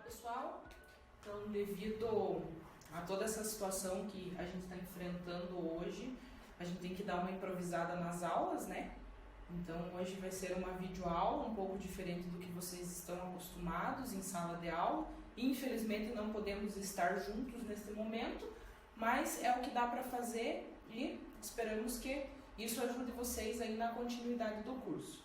pessoal, então devido a toda essa situação que a gente está enfrentando hoje, a gente tem que dar uma improvisada nas aulas, né? Então hoje vai ser uma videoaula um pouco diferente do que vocês estão acostumados em sala de aula. Infelizmente não podemos estar juntos neste momento, mas é o que dá para fazer e esperamos que isso ajude vocês aí na continuidade do curso.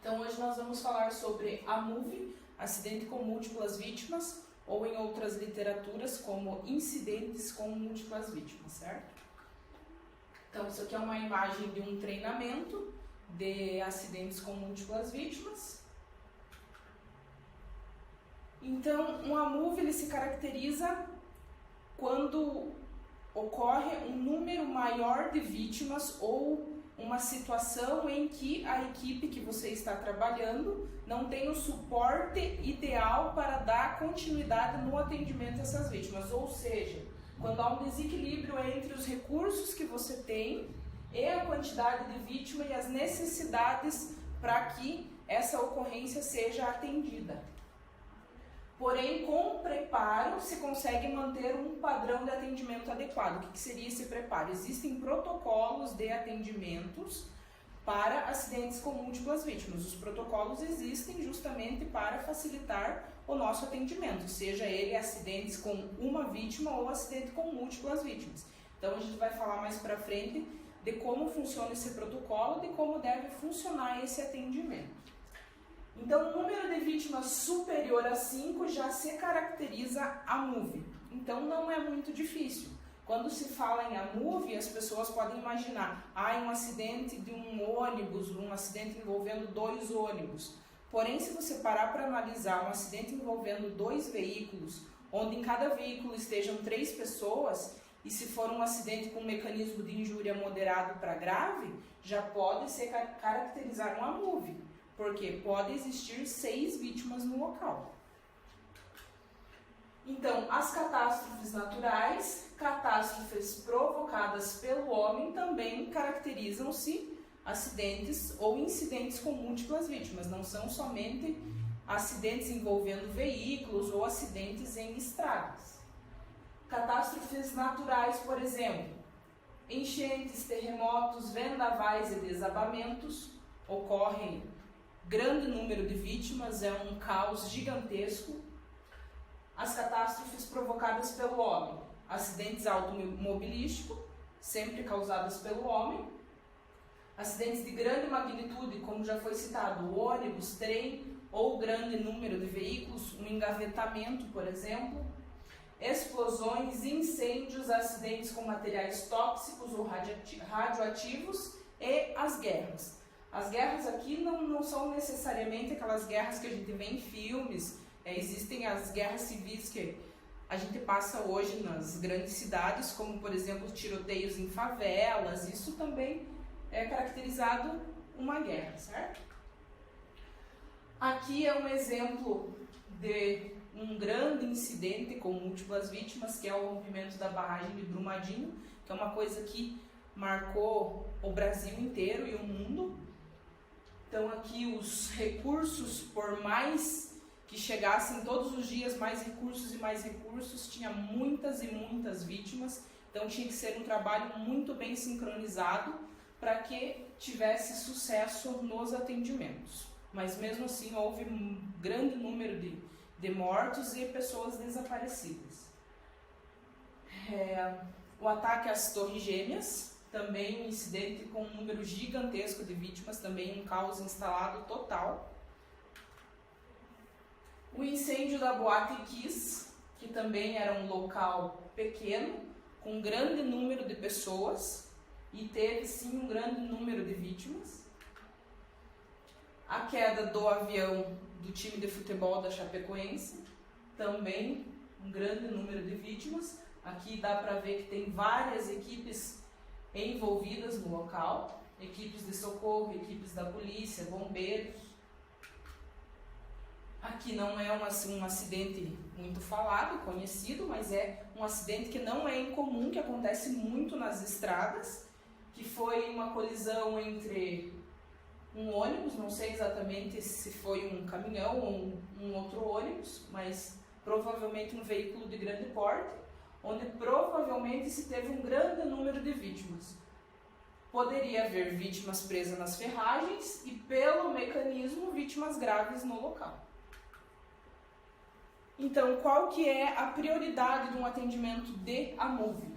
Então hoje nós vamos falar sobre a MUV, acidente com múltiplas vítimas, ou em outras literaturas como incidentes com múltiplas vítimas, certo? Então isso aqui é uma imagem de um treinamento de acidentes com múltiplas vítimas. Então um AMUV ele se caracteriza quando ocorre um número maior de vítimas ou uma situação em que a equipe que você está trabalhando não tem o suporte ideal para dar continuidade no atendimento a essas vítimas. Ou seja, quando há um desequilíbrio entre os recursos que você tem e a quantidade de vítima e as necessidades para que essa ocorrência seja atendida. Porém, com preparo, se consegue manter um padrão de atendimento adequado. O que seria esse preparo? Existem protocolos de atendimentos para acidentes com múltiplas vítimas. Os protocolos existem justamente para facilitar o nosso atendimento, seja ele acidentes com uma vítima ou acidente com múltiplas vítimas. Então, a gente vai falar mais para frente de como funciona esse protocolo, de como deve funcionar esse atendimento. Então, o número de vítimas superior a 5 já se caracteriza a MUV. Então, não é muito difícil. Quando se fala em AMUV, as pessoas podem imaginar um acidente de um ônibus, um acidente envolvendo 2 ônibus. Porém, se você parar para analisar um acidente envolvendo 2 veículos, onde em cada veículo estejam 3 pessoas, e se for um acidente com um mecanismo de injúria moderado para grave, já pode se caracterizar um AMUV. Porque pode existir 6 vítimas no local. Então, as catástrofes naturais, catástrofes provocadas pelo homem, também caracterizam-se acidentes ou incidentes com múltiplas vítimas. Não são somente acidentes envolvendo veículos ou acidentes em estradas. Catástrofes naturais, por exemplo, enchentes, terremotos, vendavais e desabamentos ocorrem. Grande número de vítimas, é um caos gigantesco. As catástrofes provocadas pelo homem, acidentes automobilísticos, sempre causados pelo homem. Acidentes de grande magnitude, como já foi citado, ônibus, trem ou grande número de veículos, um engavetamento, por exemplo. Explosões, incêndios, acidentes com materiais tóxicos ou radioativos e as guerras. As guerras aqui não são necessariamente aquelas guerras que a gente vê em filmes. Existem as guerras civis que a gente passa hoje nas grandes cidades, como por exemplo tiroteios em favelas. Isso também é caracterizado uma guerra, certo? Aqui é um exemplo de um grande incidente com múltiplas vítimas, que é o rompimento da barragem de Brumadinho, que é uma coisa que marcou o Brasil inteiro e o mundo. Então aqui os recursos, por mais que chegassem todos os dias mais recursos, tinha muitas e muitas vítimas. Então tinha que ser um trabalho muito bem sincronizado para que tivesse sucesso nos atendimentos. Mas mesmo assim houve um grande número de mortos e pessoas desaparecidas. O ataque às Torres Gêmeas, também um incidente com um número gigantesco de vítimas, também um caos instalado total. O incêndio da Boate Kiss, que também era um local pequeno, com um grande número de pessoas, e teve sim um grande número de vítimas. A queda do avião do time de futebol da Chapecoense, também um grande número de vítimas. Aqui dá para ver que tem várias equipes envolvidas no local, equipes de socorro, equipes da polícia, bombeiros. Aqui não é um acidente muito falado, conhecido, mas é um acidente que não é incomum, que acontece muito nas estradas, que foi uma colisão entre um ônibus, não sei exatamente se foi um caminhão ou um outro ônibus, mas provavelmente um veículo de grande porte, onde provavelmente se teve um grande número de vítimas. Poderia haver vítimas presas nas ferragens e, pelo mecanismo, vítimas graves no local. Então, qual que é a prioridade de um atendimento de AMUV?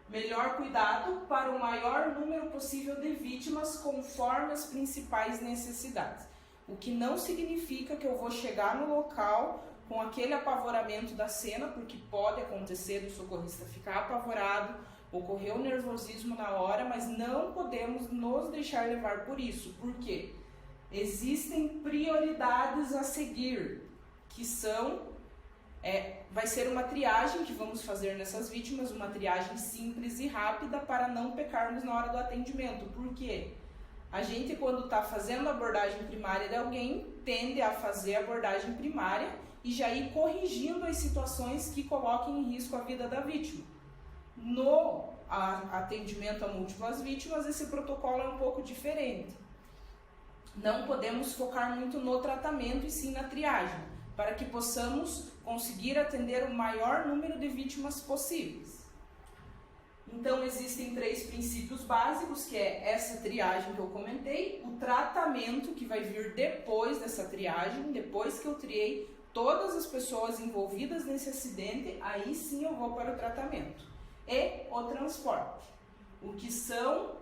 Melhor cuidado para o maior número possível de vítimas conforme as principais necessidades. O que não significa que eu vou chegar no local com aquele apavoramento da cena, porque pode acontecer do socorrista ficar apavorado, ocorrer o nervosismo na hora, mas não podemos nos deixar levar por isso. Por quê? Existem prioridades a seguir, que são... vai ser uma triagem que vamos fazer nessas vítimas, uma triagem simples e rápida para não pecarmos na hora do atendimento. Por quê? A gente, quando está fazendo a abordagem primária de alguém, tende a fazer a abordagem primária e já ir corrigindo as situações que coloquem em risco a vida da vítima. No atendimento a múltiplas vítimas, esse protocolo é um pouco diferente. Não podemos focar muito no tratamento e sim na triagem, para que possamos conseguir atender o maior número de vítimas possíveis. Então, existem 3 princípios básicos, que é essa triagem que eu comentei, o tratamento que vai vir depois dessa triagem, depois que eu triei todas as pessoas envolvidas nesse acidente, aí sim eu vou para o tratamento. E o transporte, o que são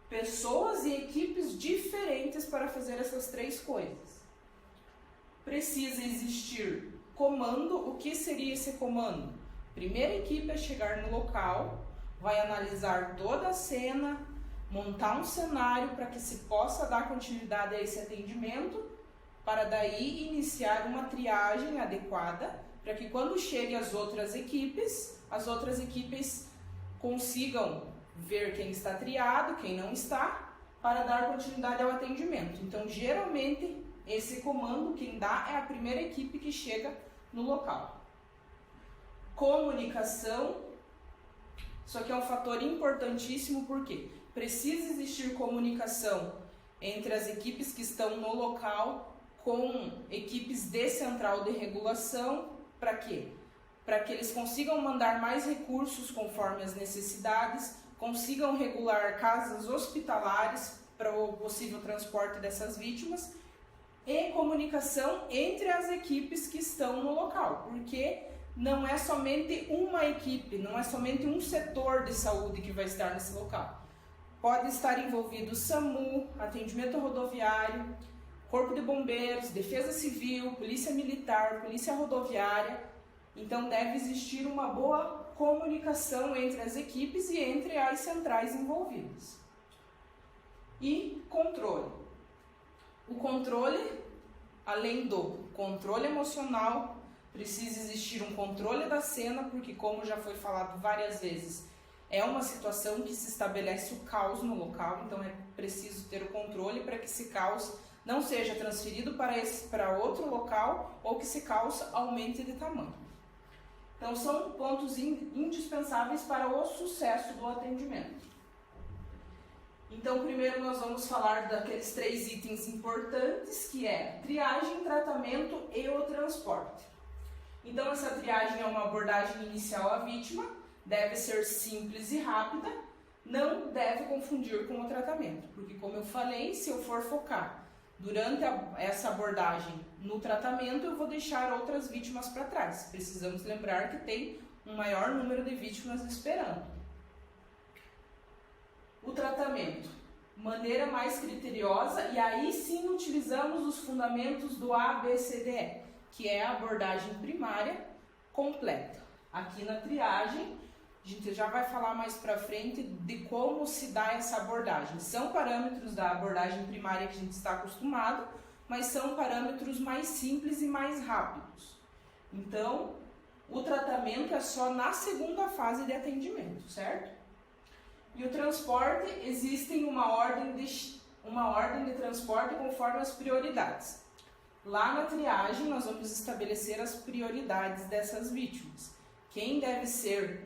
pessoas e equipes diferentes para fazer essas 3 coisas. Precisa existir comando. O que seria esse comando? Primeira equipe a chegar no local, vai analisar toda a cena, montar um cenário para que se possa dar continuidade a esse atendimento, para daí iniciar uma triagem adequada, para que quando chegue as outras equipes consigam ver quem está triado, quem não está, para dar continuidade ao atendimento. Então, geralmente, esse comando quem dá é a primeira equipe que chega no local. Comunicação. Isso aqui é um fator importantíssimo, porque precisa existir comunicação entre as equipes que estão no local com equipes de central de regulação. Para quê? Para que eles consigam mandar mais recursos conforme as necessidades, consigam regular casas hospitalares para o possível transporte dessas vítimas, e comunicação entre as equipes que estão no local, porque não é somente uma equipe, não é somente um setor de saúde que vai estar nesse local. Pode estar envolvido SAMU, atendimento rodoviário, Corpo de Bombeiros, Defesa Civil, Polícia Militar, Polícia Rodoviária. Então deve existir uma boa comunicação entre as equipes e entre as centrais envolvidas. E controle. O controle, além do controle emocional, precisa existir um controle da cena, porque, como já foi falado várias vezes, é uma situação que se estabelece o caos no local, então é preciso ter o controle para que esse caos não seja transferido para outro local ou que esse caos aumente de tamanho. Então, são pontos indispensáveis para o sucesso do atendimento. Então, primeiro nós vamos falar daqueles 3 itens importantes, que é triagem, tratamento e o transporte. Então, essa triagem é uma abordagem inicial à vítima, deve ser simples e rápida, não deve confundir com o tratamento, porque, como eu falei, se eu for focar durante essa abordagem no tratamento, eu vou deixar outras vítimas para trás. Precisamos lembrar que tem um maior número de vítimas esperando. O tratamento, maneira mais criteriosa, e aí sim utilizamos os fundamentos do ABCDE, que é a abordagem primária completa. Aqui na triagem, a gente já vai falar mais para frente de como se dá essa abordagem. São parâmetros da abordagem primária que a gente está acostumado, mas são parâmetros mais simples e mais rápidos. Então, o tratamento é só na segunda fase de atendimento, certo? E o transporte, existe uma ordem de transporte conforme as prioridades. Lá na triagem, nós vamos estabelecer as prioridades dessas vítimas. Quem deve ser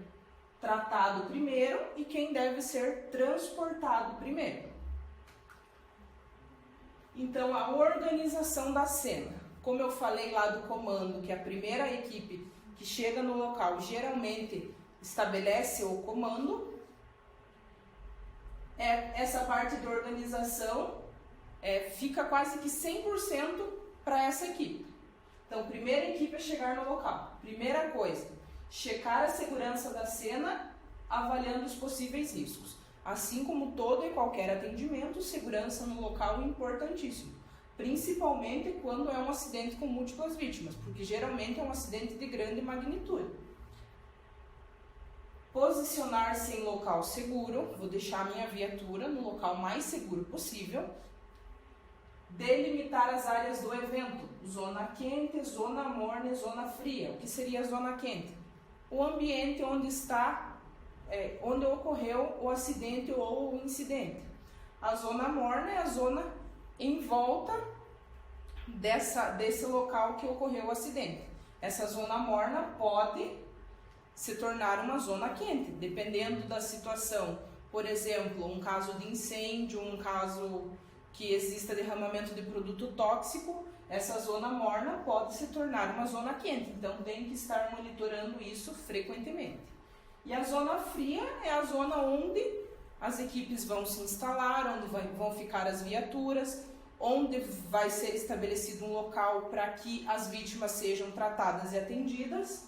tratado primeiro e quem deve ser transportado primeiro. Então, a organização da cena. Como eu falei lá do comando, que a primeira equipe que chega no local geralmente estabelece o comando. Essa parte de organização fica quase que 100% para essa equipe. Então, primeira equipe a chegar no local. Primeira coisa, checar a segurança da cena, avaliando os possíveis riscos. Assim como todo e qualquer atendimento, segurança no local é importantíssimo. Principalmente quando é um acidente com múltiplas vítimas, porque geralmente é um acidente de grande magnitude. Posicionar-se em local seguro, vou deixar a minha viatura no local mais seguro possível. Delimitar as áreas do evento, zona quente, zona morna e zona fria. O que seria a zona quente? O ambiente onde ocorreu o acidente ou o incidente. A zona morna é a zona em volta desse local que ocorreu o acidente. Essa zona morna pode se tornar uma zona quente, dependendo da situação. Por exemplo, um caso de incêndio, um caso que exista derramamento de produto tóxico, essa zona morna pode se tornar uma zona quente. Então, tem que estar monitorando isso frequentemente. E a zona fria é a zona onde as equipes vão se instalar, onde vão ficar as viaturas, onde vai ser estabelecido um local para que as vítimas sejam tratadas e atendidas.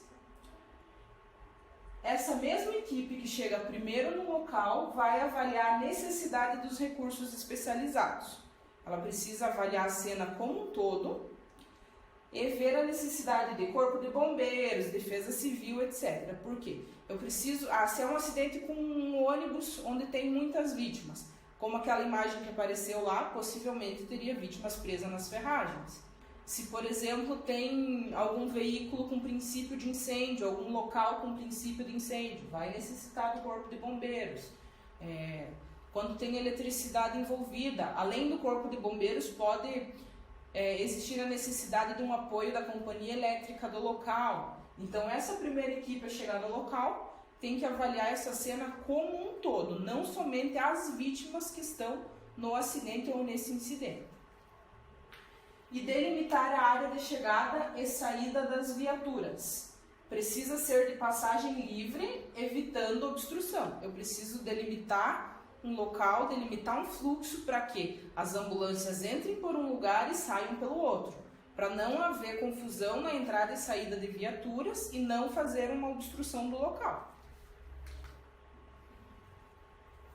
Essa mesma equipe que chega primeiro no local vai avaliar a necessidade dos recursos especializados. Ela precisa avaliar a cena como um todo e ver a necessidade de corpo de bombeiros, defesa civil, etc. Por quê? Eu preciso, se é um acidente com um ônibus onde tem muitas vítimas, como aquela imagem que apareceu lá, possivelmente teria vítimas presas nas ferragens. Se, por exemplo, tem algum veículo com princípio de incêndio, algum local com princípio de incêndio, vai necessitar do corpo de bombeiros. Quando tem eletricidade envolvida, além do corpo de bombeiros, pode existir a necessidade de um apoio da companhia elétrica do local. Então, essa primeira equipe a chegar no local tem que avaliar essa cena como um todo, não somente as vítimas que estão no acidente ou nesse incidente. E delimitar a área de chegada e saída das viaturas. Precisa ser de passagem livre, evitando obstrução. Eu preciso delimitar um local, delimitar um fluxo para que as ambulâncias entrem por um lugar e saiam pelo outro, para não haver confusão na entrada e saída de viaturas e não fazer uma obstrução do local.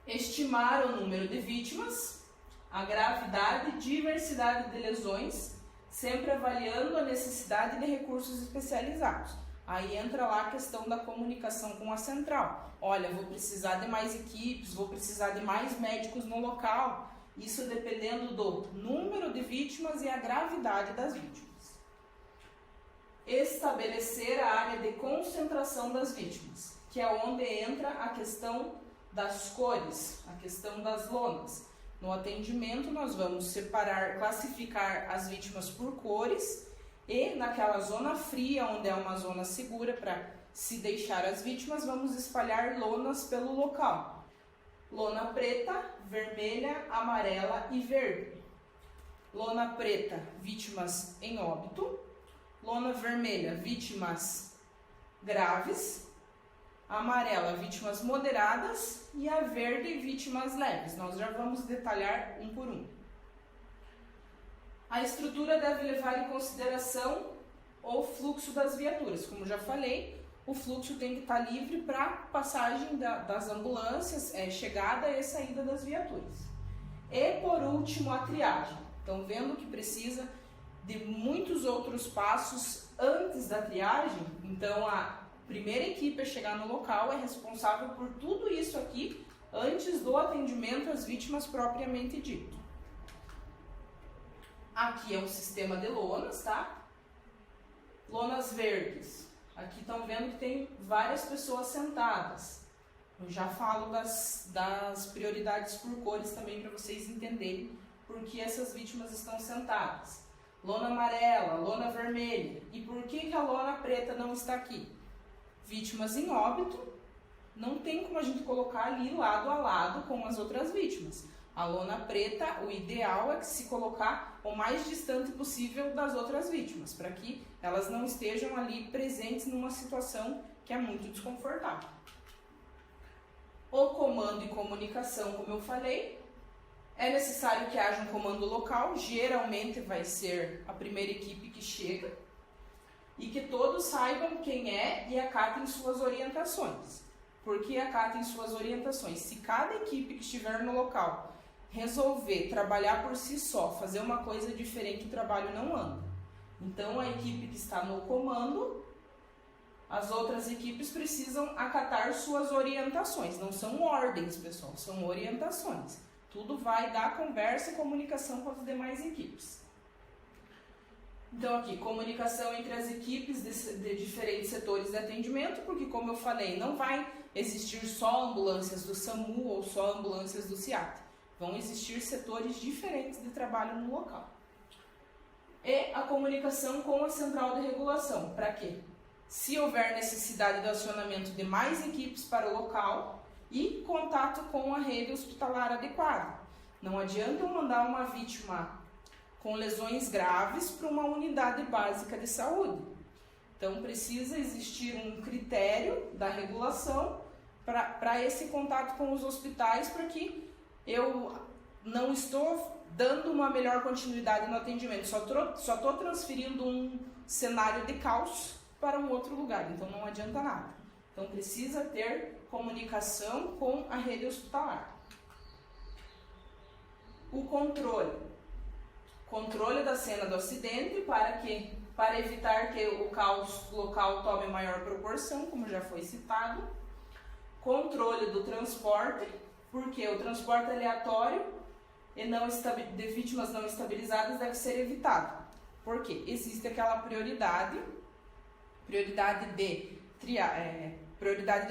Estimar o número de vítimas, a gravidade e diversidade de lesões, sempre avaliando a necessidade de recursos especializados. Aí entra lá a questão da comunicação com a central. Olha, vou precisar de mais equipes, vou precisar de mais médicos no local. Isso dependendo do número de vítimas e a gravidade das vítimas. Estabelecer a área de concentração das vítimas, que é onde entra a questão das cores, a questão das lonas. No atendimento, nós vamos separar, classificar as vítimas por cores e naquela zona fria, onde é uma zona segura para se deixar as vítimas, vamos espalhar lonas pelo local. Lona preta, vermelha, amarela e verde. Lona preta, vítimas em óbito. Lona vermelha, vítimas graves. Amarela, vítimas moderadas. E a verde, vítimas leves. Nós já vamos detalhar um por um. A estrutura deve levar em consideração o fluxo das viaturas. Como já falei, o fluxo tem que estar livre para passagem das ambulâncias, chegada e saída das viaturas. E por último, a triagem. Então, vendo que precisa de muitos outros passos antes da triagem, então a primeira equipe a chegar no local é responsável por tudo isso aqui antes do atendimento às vítimas propriamente dito. Aqui é um sistema de lonas, tá? Lonas verdes. Aqui estão vendo que tem várias pessoas sentadas. Eu já falo das prioridades por cores também para vocês entenderem por que essas vítimas estão sentadas. Lona amarela, lona vermelha. E por que a lona preta não está aqui? Vítimas em óbito, não tem como a gente colocar ali lado a lado com as outras vítimas. A lona preta, o ideal é que se colocar o mais distante possível das outras vítimas, para que elas não estejam ali presentes numa situação que é muito desconfortável. O comando e comunicação, como eu falei, é necessário que haja um comando local, geralmente vai ser a primeira equipe que chega, e que todos saibam quem é e acatem suas orientações. Por que acatem suas orientações? Se cada equipe que estiver no local resolver trabalhar por si só, fazer uma coisa diferente, o trabalho não anda. Então, a equipe que está no comando, as outras equipes precisam acatar suas orientações. Não são ordens, pessoal, são orientações. Tudo vai dar conversa e comunicação com as demais equipes. Então, aqui, comunicação entre as equipes de diferentes setores de atendimento, porque, como eu falei, não vai existir só ambulâncias do SAMU ou só ambulâncias do SEAT. Vão existir setores diferentes de trabalho no local. E a comunicação com a central de regulação. Para quê? Se houver necessidade de acionamento de mais equipes para o local e contato com a rede hospitalar adequada. Não adianta eu mandar uma vítima com lesões graves para uma unidade básica de saúde. Então, precisa existir um critério da regulação para esse contato com os hospitais, para que eu não estou dando uma melhor continuidade no atendimento, só estou transferindo um cenário de caos para um outro lugar, então não adianta nada. Então precisa ter comunicação com a rede hospitalar. O controle da cena do acidente para evitar que o caos local tome maior proporção, como já foi citado. Controle do transporte, porque o transporte aleatório e de vítimas não estabilizadas deve ser evitado. Porque existe aquela prioridade de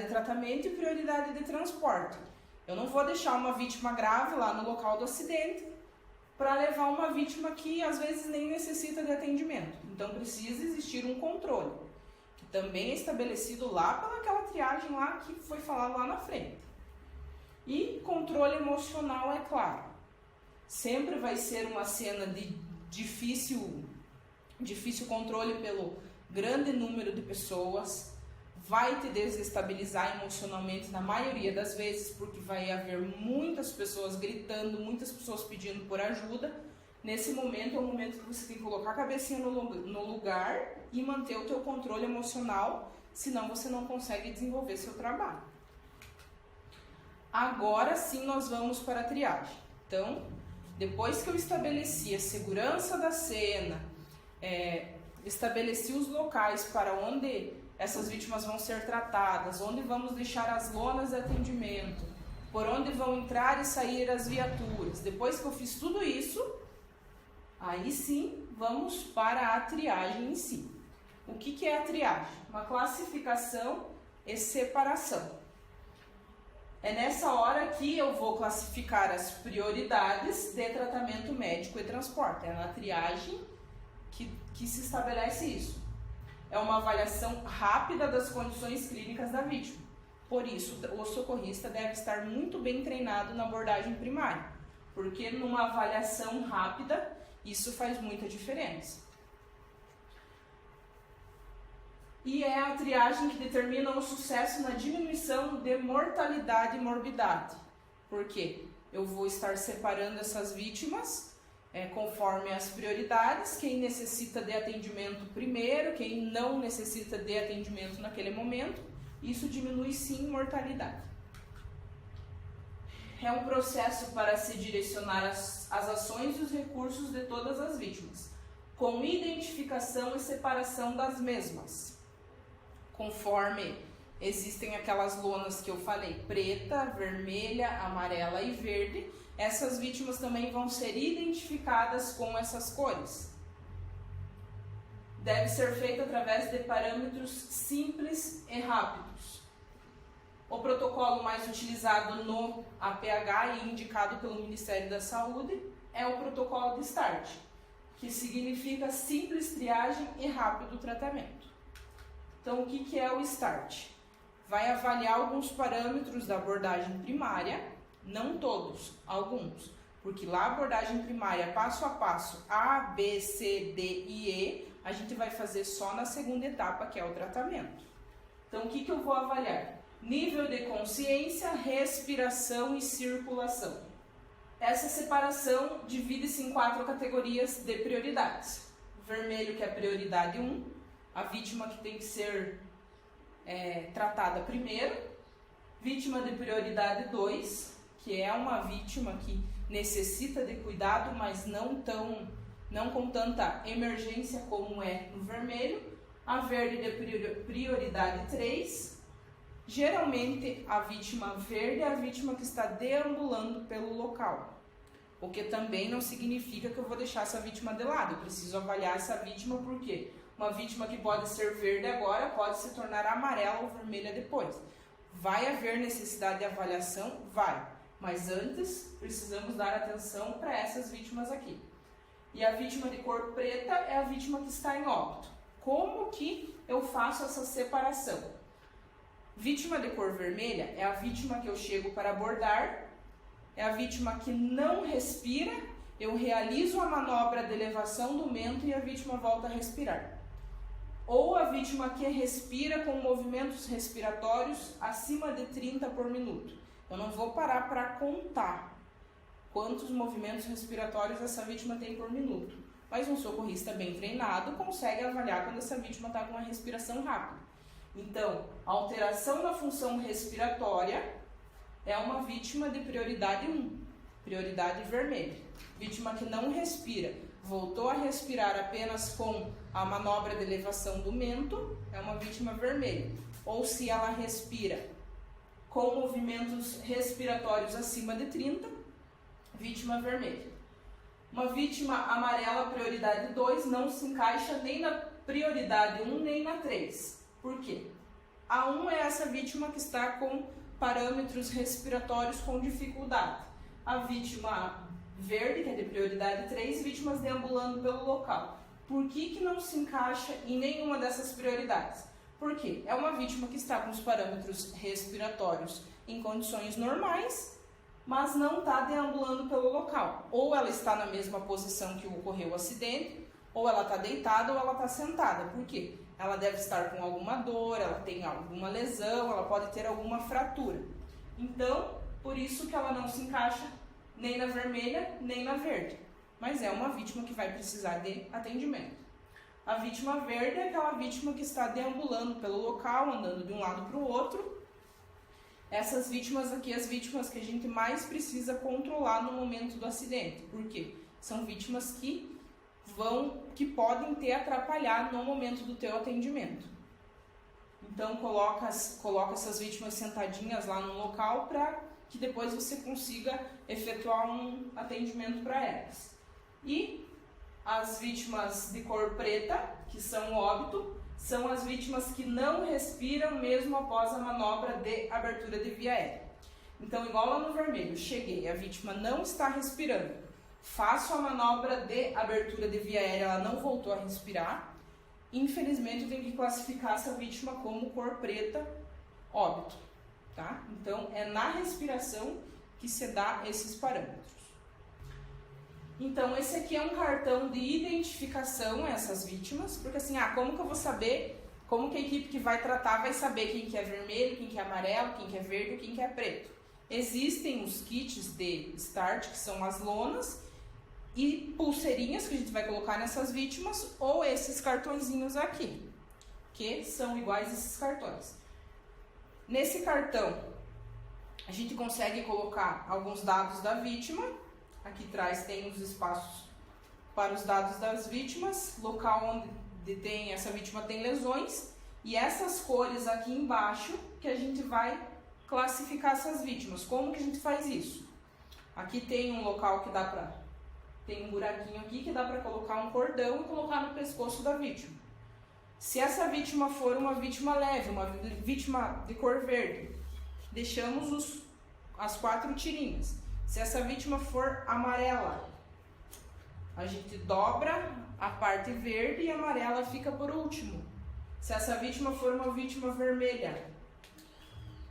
tratamento e prioridade de transporte. Eu não vou deixar uma vítima grave lá no local do acidente para levar uma vítima que às vezes nem necessita de atendimento. Então precisa existir um controle, que também é estabelecido lá pelaquela triagem lá que foi falado lá na frente. E controle emocional, é claro. Sempre vai ser uma cena de difícil controle pelo grande número de pessoas, vai te desestabilizar emocionalmente na maioria das vezes, porque vai haver muitas pessoas gritando, muitas pessoas pedindo por ajuda. Nesse momento é o momento que você tem que colocar a cabecinha no lugar e manter o teu controle emocional, senão você não consegue desenvolver seu trabalho. Agora sim nós vamos para a triagem. Então, depois que eu estabeleci a segurança da cena, estabeleci os locais para onde essas vítimas vão ser tratadas, onde vamos deixar as lonas de atendimento, por onde vão entrar e sair as viaturas. Depois que eu fiz tudo isso, aí sim vamos para a triagem em si. O que é a triagem? Uma classificação e separação. É nessa hora que eu vou classificar as prioridades de tratamento médico e transporte. É na triagem que se estabelece isso. É uma avaliação rápida das condições clínicas da vítima. Por isso, o socorrista deve estar muito bem treinado na abordagem primária, porque numa avaliação rápida, isso faz muita diferença. E é a triagem que determina o sucesso na diminuição de mortalidade e morbidade. Por quê? Eu vou estar separando essas vítimas conforme as prioridades, quem necessita de atendimento primeiro, quem não necessita de atendimento naquele momento. Isso diminui sim mortalidade. É um processo para se direcionar as ações e os recursos de todas as vítimas, com identificação e separação das mesmas. Conforme existem aquelas lonas que eu falei, preta, vermelha, amarela e verde, essas vítimas também vão ser identificadas com essas cores. Deve ser feito através de parâmetros simples e rápidos. O protocolo mais utilizado no APH e indicado pelo Ministério da Saúde é o protocolo de START, que significa simples triagem e rápido tratamento. Então, o que é o START? Vai avaliar alguns parâmetros da abordagem primária Não todos, alguns. Porque lá a abordagem primária, passo a passo, A, B, C, D e E, a gente vai fazer só na segunda etapa, que é o tratamento. Então, o que eu vou avaliar? Nível de consciência, respiração e circulação. Essa separação divide-se em 4 categorias de prioridades. Vermelho, que é a prioridade 1, a vítima que tem que ser tratada primeiro. Vítima de prioridade 2, que é uma vítima que necessita de cuidado, mas não com tanta emergência como é no vermelho. A verde de prioridade 3. Geralmente, a vítima verde é a vítima que está deambulando pelo local. O que também não significa que eu vou deixar essa vítima de lado. Eu preciso avaliar essa vítima porque uma vítima que pode ser verde agora pode se tornar amarela ou vermelha depois. Vai haver necessidade de avaliação? Vai. Mas antes, precisamos dar atenção para essas vítimas aqui. E a vítima de cor preta é a vítima que está em óbito. Como que eu faço essa separação? Vítima de cor vermelha é a vítima que eu chego para abordar, é a vítima que não respira, eu realizo a manobra de elevação do mento e a vítima volta a respirar. Ou a vítima que respira com movimentos respiratórios acima de 30 por minuto. Eu não vou parar para contar quantos movimentos respiratórios essa vítima tem por minuto. Mas um socorrista bem treinado consegue avaliar quando essa vítima está com uma respiração rápida. Então, a alteração na função respiratória é uma vítima de prioridade 1, prioridade vermelha. Vítima que não respira, voltou a respirar apenas com a manobra de elevação do mento, é uma vítima vermelha. Ou se ela respira com movimentos respiratórios acima de 30, vítima vermelha. Uma vítima amarela, prioridade 2, não se encaixa nem na prioridade 1 nem na 3. Por quê? A 1 é essa vítima que está com parâmetros respiratórios com dificuldade. A vítima verde, que é de prioridade 3, vítimas deambulando pelo local. Por que não se encaixa em nenhuma dessas prioridades? Porque é uma vítima que está com os parâmetros respiratórios em condições normais, mas não está deambulando pelo local. Ou ela está na mesma posição que ocorreu o acidente, ou ela está deitada ou ela está sentada. Por quê? Ela deve estar com alguma dor, ela tem alguma lesão, ela pode ter alguma fratura. Então, por isso que ela não se encaixa nem na vermelha, nem na verde. Mas é uma vítima que vai precisar de atendimento. A vítima verde é aquela vítima que está deambulando pelo local, andando de um lado para o outro. Essas vítimas aqui, as vítimas que a gente mais precisa controlar no momento do acidente. Por quê? São vítimas que podem te atrapalhar no momento do teu atendimento. Então, coloca essas vítimas sentadinhas lá no local para que depois você consiga efetuar um atendimento para elas. E as vítimas de cor preta, que são óbito, são as vítimas que não respiram mesmo após a manobra de abertura de via aérea. Então, igual lá no vermelho, cheguei, a vítima não está respirando, faço a manobra de abertura de via aérea, ela não voltou a respirar, infelizmente eu tenho que classificar essa vítima como cor preta, óbito, tá? Então, é na respiração que se dá esses parâmetros. Então, esse aqui é um cartão de identificação a essas vítimas, porque assim, como que eu vou saber, como que a equipe que vai tratar vai saber quem que é vermelho, quem que é amarelo, quem que é verde, quem que é preto. Existem os kits de start, que são as lonas, e pulseirinhas que a gente vai colocar nessas vítimas, ou esses cartõezinhos aqui, que são iguais a esses cartões. Nesse cartão, a gente consegue colocar alguns dados da vítima. Aqui atrás tem os espaços para os dados das vítimas, local onde essa vítima tem lesões, e essas cores aqui embaixo que a gente vai classificar essas vítimas. Como que a gente faz isso? Aqui tem um local que dá para... tem um buraquinho aqui que dá para colocar um cordão e colocar no pescoço da vítima. Se essa vítima for uma vítima leve, uma vítima de cor verde, deixamos as 4 tirinhas. Se essa vítima for amarela, a gente dobra a parte verde e a amarela fica por último. Se essa vítima for uma vítima vermelha,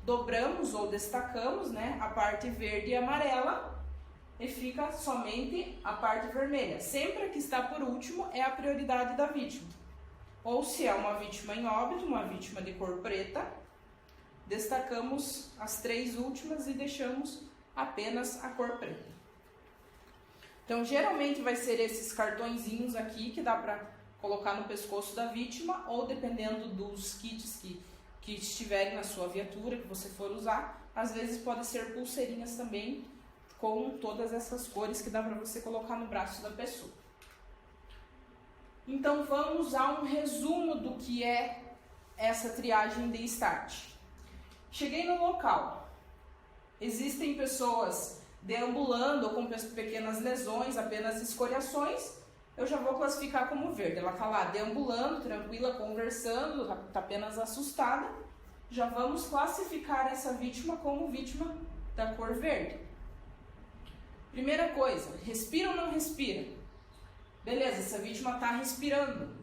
dobramos ou destacamos, né, a parte verde e amarela e fica somente a parte vermelha. Sempre a que está por último é a prioridade da vítima. Ou se é uma vítima em óbito, uma vítima de cor preta, destacamos as 3 últimas e deixamos apenas a cor preta. Então, geralmente vai ser esses cartõezinhos aqui que dá para colocar no pescoço da vítima, ou dependendo dos kits que estiverem na sua viatura, que você for usar, às vezes pode ser pulseirinhas também, com todas essas cores que dá para você colocar no braço da pessoa. Então vamos a um resumo do que é essa triagem de start. Cheguei no local, existem pessoas deambulando ou com pequenas lesões, apenas escoriações, eu já vou classificar como verde. Ela está lá deambulando, tranquila, conversando, está apenas assustada, já vamos classificar essa vítima como vítima da cor verde. Primeira coisa, respira ou não respira? Beleza, essa vítima está respirando.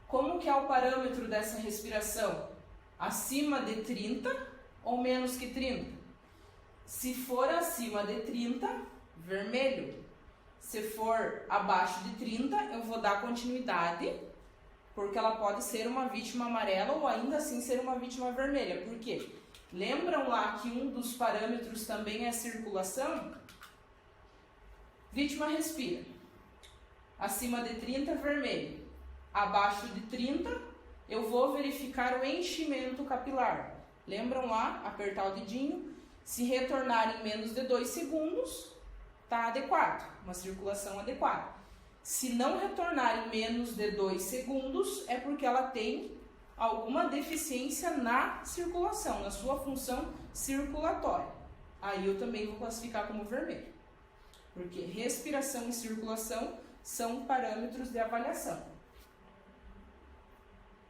Como que é o parâmetro dessa respiração? Acima de 30 ou menos que 30? Se for acima de 30, vermelho. Se for abaixo de 30, eu vou dar continuidade, porque ela pode ser uma vítima amarela ou ainda assim ser uma vítima vermelha. Por quê? Lembram lá que um dos parâmetros também é a circulação? Vítima respira. Acima de 30, vermelho. Abaixo de 30, eu vou verificar o enchimento capilar. Lembram lá? Apertar o dedinho. Se retornar em menos de 2 segundos, está adequado. Uma circulação adequada. Se não retornar em menos de 2 segundos, é porque ela tem alguma deficiência na circulação, na sua função circulatória. Aí eu também vou classificar como vermelho. Porque respiração e circulação são parâmetros de avaliação.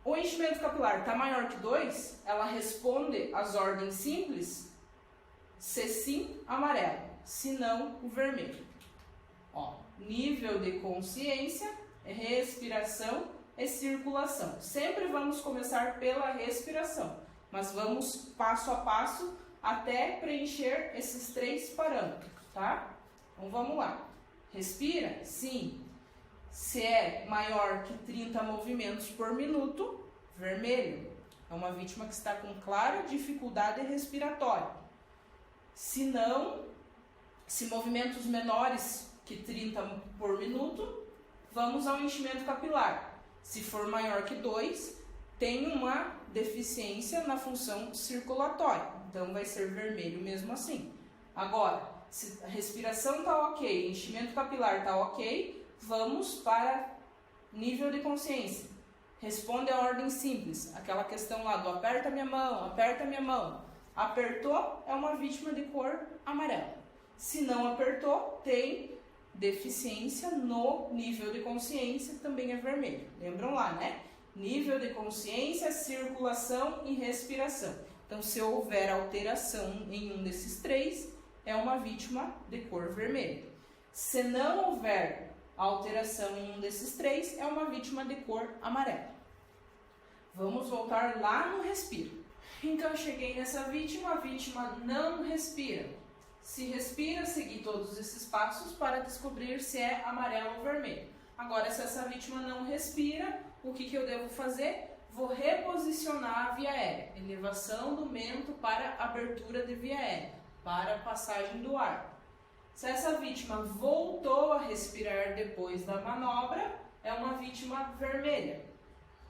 O enchimento capilar está maior que 2, ela responde às ordens simples, se sim, amarelo, se não, o vermelho. Ó, nível de consciência, respiração e circulação. Sempre vamos começar pela respiração, mas vamos passo a passo até preencher esses 3 parâmetros, tá? Então vamos lá. Respira? Sim. Se é maior que 30 movimentos por minuto, vermelho. É uma vítima que está com clara dificuldade respiratória. Se não, se movimentos menores que 30 por minuto, vamos ao enchimento capilar. Se for maior que 2, tem uma deficiência na função circulatória. Então vai ser vermelho mesmo assim. Agora, se a respiração está ok, enchimento capilar está ok, vamos para nível de consciência. Responde a ordem simples, aquela questão lá do aperta minha mão, aperta minha mão. Apertou, é uma vítima de cor amarela. Se não apertou, tem deficiência no nível de consciência, também é vermelho. Lembram lá, né? Nível de consciência, circulação e respiração. Então, se houver alteração em um desses 3, é uma vítima de cor vermelha. Se não houver alteração em um desses 3, é uma vítima de cor amarela. Vamos voltar lá no respiro. Então, eu cheguei nessa vítima, a vítima não respira. Se respira, seguir todos esses passos para descobrir se é amarelo ou vermelho. Agora, se essa vítima não respira, o que eu devo fazer? Vou reposicionar a via aérea. Elevação do mento para abertura de via aérea, para passagem do ar. Se essa vítima voltou a respirar depois da manobra, é uma vítima vermelha.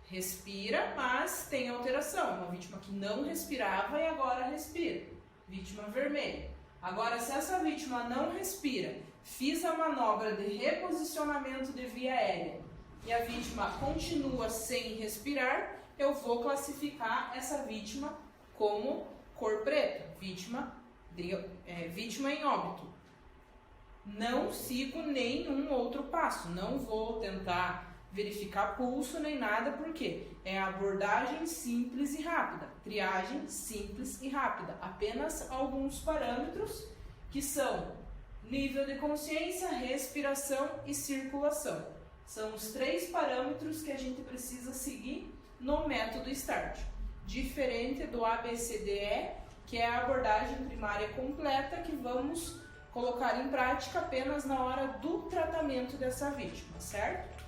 Respira, mas tem alteração. É uma vítima que não respirava e agora respira. Vítima vermelha. Agora, se essa vítima não respira, fiz a manobra de reposicionamento de via aérea e a vítima continua sem respirar, eu vou classificar essa vítima como cor preta, vítima em óbito. Não sigo nenhum outro passo, não vou tentar verificar pulso nem nada, porque é abordagem simples e rápida, triagem simples e rápida, apenas alguns parâmetros que são nível de consciência, respiração e circulação. São os 3 parâmetros que a gente precisa seguir no método START, diferente do ABCDE, que é a abordagem primária completa que vamos colocar em prática apenas na hora do tratamento dessa vítima, certo?